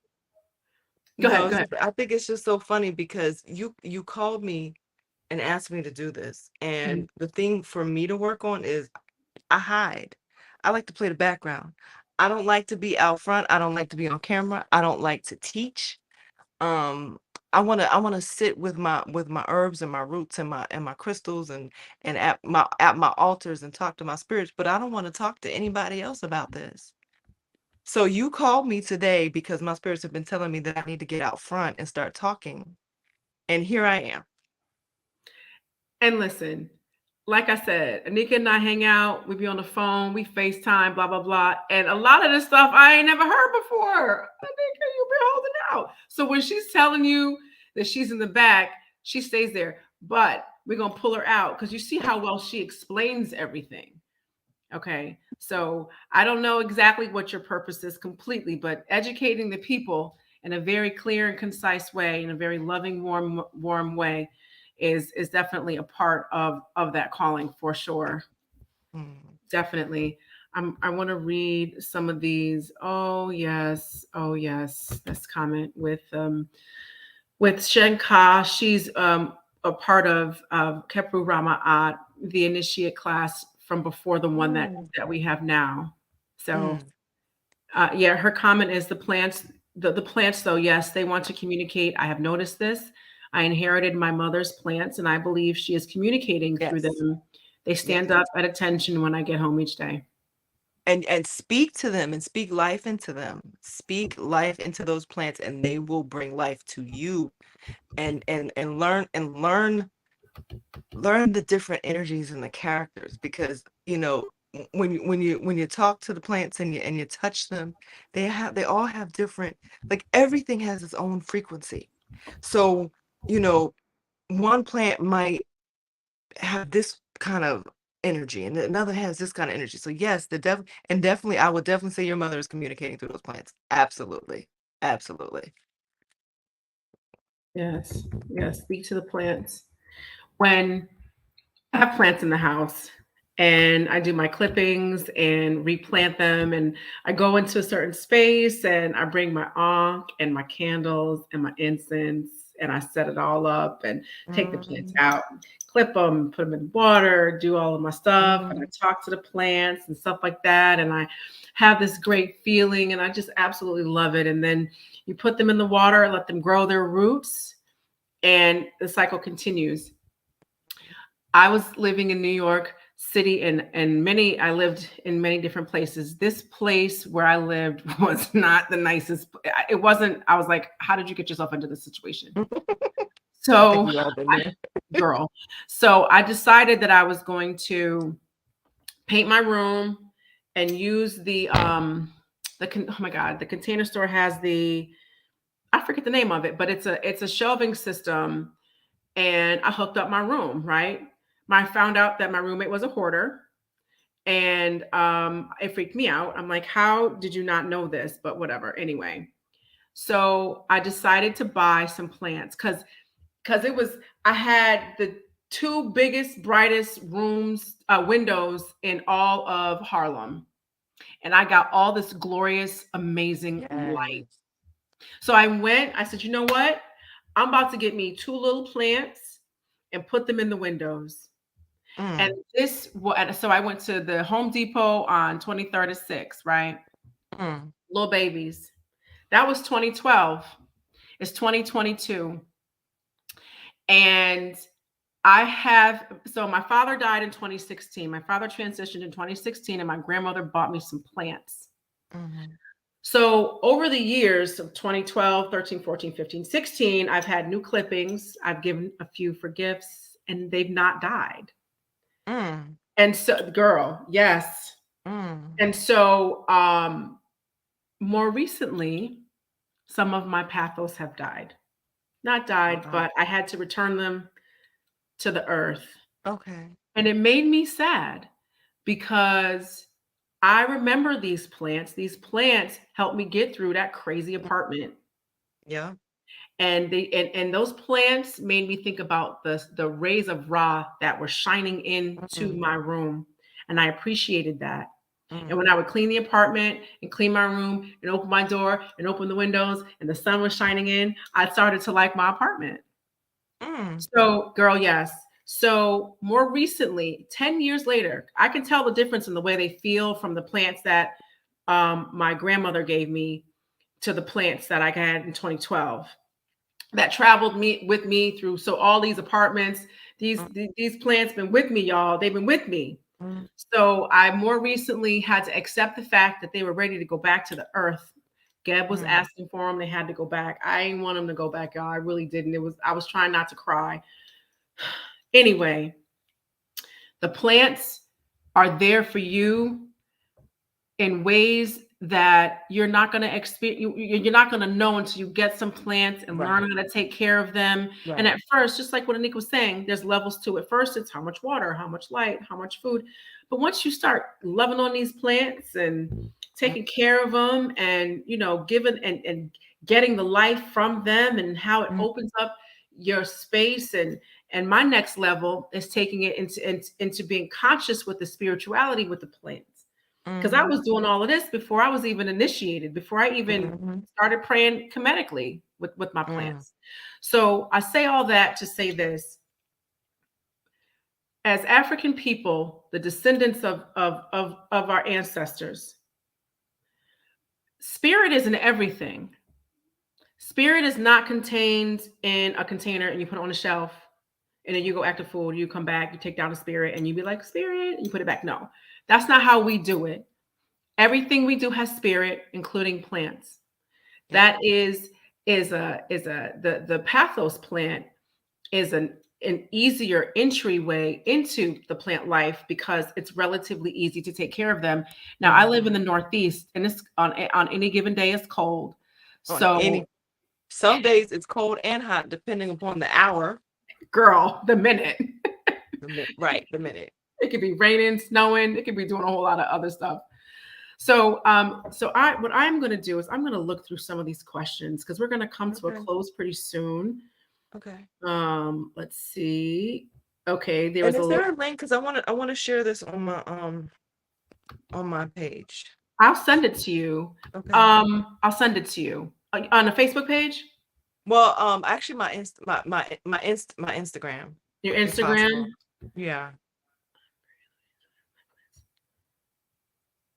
go no, ahead, go it's ahead. just, I think it's just so funny because you called me and asked me to do this. Mhm. And the thing for me to work on is I hide. I like to play the background. I don't like to be out front. I don't like to be on camera. I don't like to teach. Um, I wanna sit with my herbs and my roots and my crystals and at my altars and talk to my spirits, but I don't want to talk to anybody else about this. So you called me today because my spirits have been telling me that I need to get out front and start talking. And here I am. And listen, like I said, Anika and I hang out, we be on the phone, we FaceTime, blah, blah, blah. And a lot of this stuff I ain't never heard before. Anika, you've been holding out. So when she's telling you that she's in the back, she stays there. But we're going to pull her out because you see how well she explains everything. Okay. So I don't know exactly what your purpose is completely, but educating the people in a very clear and concise way, in a very loving, warm way, is definitely a part of that calling for sure. Mm. Definitely. I want to read some of these. Oh yes, oh yes. This comment with Shenka. She's a part of Kepru Rama'at, the initiate class from before the one Mm. that we have now. So Mm. yeah, her comment is the plants though, yes, they want to communicate. I have noticed this. I inherited my mother's plants and I believe she is communicating through Yes. them. They Yes. stand up at attention when I get home each day. And speak to them and speak life into them. Speak life into those plants and they will bring life to you and learn the different energies and the characters because when you talk to the plants and you touch them, they all have different, like everything has its own frequency. So, one plant might have this kind of energy and another has this kind of energy. So yes, definitely I would definitely say your mother is communicating through those plants. Absolutely. Absolutely. Yes. Yes. Speak to the plants. When I have plants in the house and I do my clippings and replant them, and I go into a certain space and I bring my ankh and my candles and my incense and I set it all up and take the plants Mm, out, clip them, put them in water, do all of my stuff, and I mm, talk to the plants and stuff like that. And I have this great feeling and I just absolutely love it. And then you put them in the water, let them grow their roots, and the cycle continues. I was living in New York City, and I lived in many different places. This place where I lived was not the nicest. It wasn't. I was like, how did you get yourself into this situation? I think So, we all been there. girl. So I decided that I was going to paint my room and use oh my God, the Container Store has I forget the name of it, but it's a shelving system, and I hooked up my room, right? I found out that my roommate was a hoarder, and it freaked me out. I'm like, how did you not know this? But whatever. Anyway, so I decided to buy some plants because I had the two biggest, brightest windows in all of Harlem, and I got all this glorious, amazing light. Yes. So I said, you know what? I'm about to get me two little plants and put them in the windows. And Mm, so I went to the Home Depot on 23rd and 6th, right? mm, Little babies. That was 2012. It's 2022. And so my father died in 2016. My father transitioned in 2016, and my grandmother bought me some plants. mm, So over the years of 2012, 13, 14, 15, 16, I've had new clippings. I've given a few for gifts, and they've not died. mm, And so, girl, yes. mm. And so, more recently, some of my pathos have died. Not died, Wow. but I had to return them to the earth. Okay. And it made me sad because I remember these plants. These plants helped me get through that crazy apartment. Yeah. And those plants made me think about the rays of Ra that were shining into Mm, my room. And I appreciated that. And when mm, I would clean the apartment and clean my room and open my door and open the windows and the sun was shining in, I started to like my apartment. mm, So, girl, yes. So, more recently, 10 years later, I can tell the difference in the way they feel from the plants that my grandmother gave me to the plants that I had in 2012 that traveled with me through. So all these apartments, mm, these plants been with me, y'all. They've been with me. mm, So I more recently had to accept the fact that they were ready to go back to the earth. Geb was mm. asking for them. They had to go back. I didn't want them to go back, y'all. I really didn't. I was trying not to cry. Anyway, the plants are there for you in ways that you're not going to experience. You're not going to know until you get some plants and learn Right. how to take care of them. And Right. at first, just like what Anika was saying, there's levels to it. First, it's how much water, how much light, how much food. But once you start loving on these plants and Mm, taking care of them, and giving and getting the life from them, and how it mm, opens up your space, and my next level is taking it into being conscious with the spirituality with the plants, because I mhm, was doing all of this before I was even initiated, before I even mhm, started praying Kemetically with my mm. plants. So I say all that to say this: as African people, the descendants of our ancestors, spirit is in everything. Spirit is not contained in a container and you put it on a shelf and then you go act a fool. You come back, you take down the spirit, and you be like, spirit, and you put it back. No, that's not how we do it. Everything we do has spirit, including plants. Yep. That is a the pathos plant is an an easier entryway into the plant life because it's relatively easy to take care of them. Now, I live in the Northeast, and it's on any given day it's cold. So, some days it's cold and hot depending upon the hour. girl, the minute. Right, the minute. It could be raining, snowing. It could be doing a whole lot of other stuff. So, what I'm going to do is I'm going to look through some of these questions because we're going to come to a close pretty soon. Okay. Let's see. Okay, there and was is there a link? Because I want to share this on my page. I'll send it to you. Okay. I'll send it to you on a Facebook page. Well, actually, my Instagram. Your Instagram. Yeah.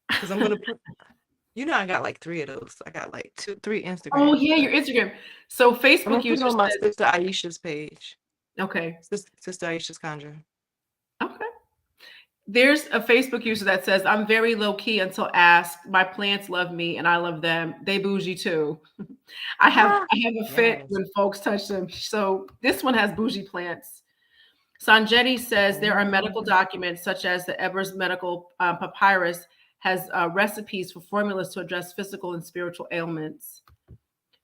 Because I'm gonna put. I got like 3 of those. I got like 3 Instagrams. Oh yeah, your Instagram. So Facebook user on my sister Aisha's page. Okay. Sister Aisha's Conjure. Okay. There's a Facebook user that says, "I'm very low key until asked. My plants love me and I love them. They bougie too. I have a fit when folks touch them." So this one has bougie plants. Sanjetti says there are medical documents such as the Ebers Medical Papyrus has recipes for formulas to address physical and spiritual ailments.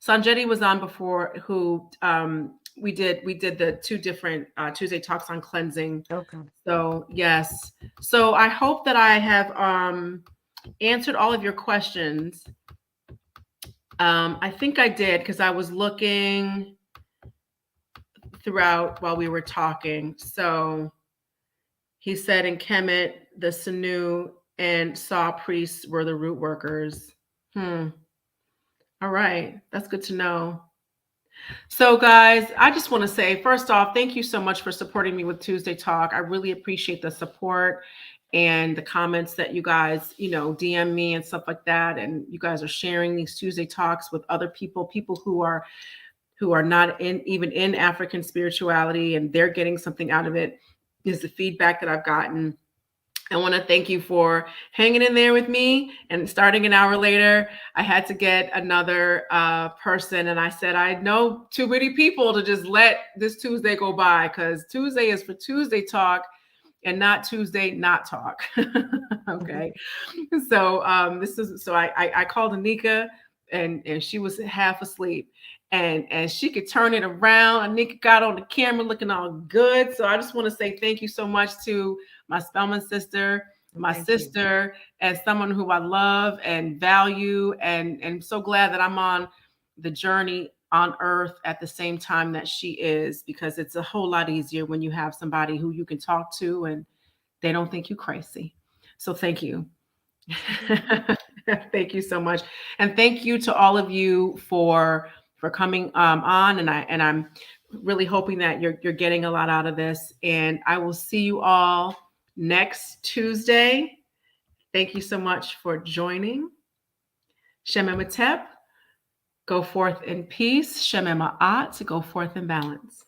Sanjetti was on before, who we did the 2 different Tuesday talks on cleansing. Okay. So yes. So I hope that I have answered all of your questions. I think I did because I was looking throughout while we were talking. So he said in Kemet, the Sanu and Saw priests were the root workers. All right. That's good to know. So guys, I just want to say, first off, thank you so much for supporting me with Tuesday Talk. I really appreciate the support and the comments that you guys, DM me and stuff like that. And you guys are sharing these Tuesday Talks with other people who are not even in African spirituality, and they're getting something out of it, is the feedback that I've gotten. I want to thank you for hanging in there with me. And starting an hour later, I had to get another person. And I said, I know too many people to just let this Tuesday go by, because Tuesday is for Tuesday Talk and not Tuesday not talk. Okay. So I called Anika, and she was half asleep. And she could turn it around. Anika got on the camera looking all good. So I just want to say thank you so much to my Spellman sister, my sister, and someone who I love and value. And I'm so glad that I'm on the journey on earth at the same time that she is, because it's a whole lot easier when you have somebody who you can talk to and they don't think you crazy. So thank you. Thank you so much. And thank you to all of you for coming on. And I'm really hoping that you're getting a lot out of this. And I will see you all next Tuesday. Thank you so much for joining. Shemem Atep, go forth in peace. Shemem Ma'at, go forth in balance.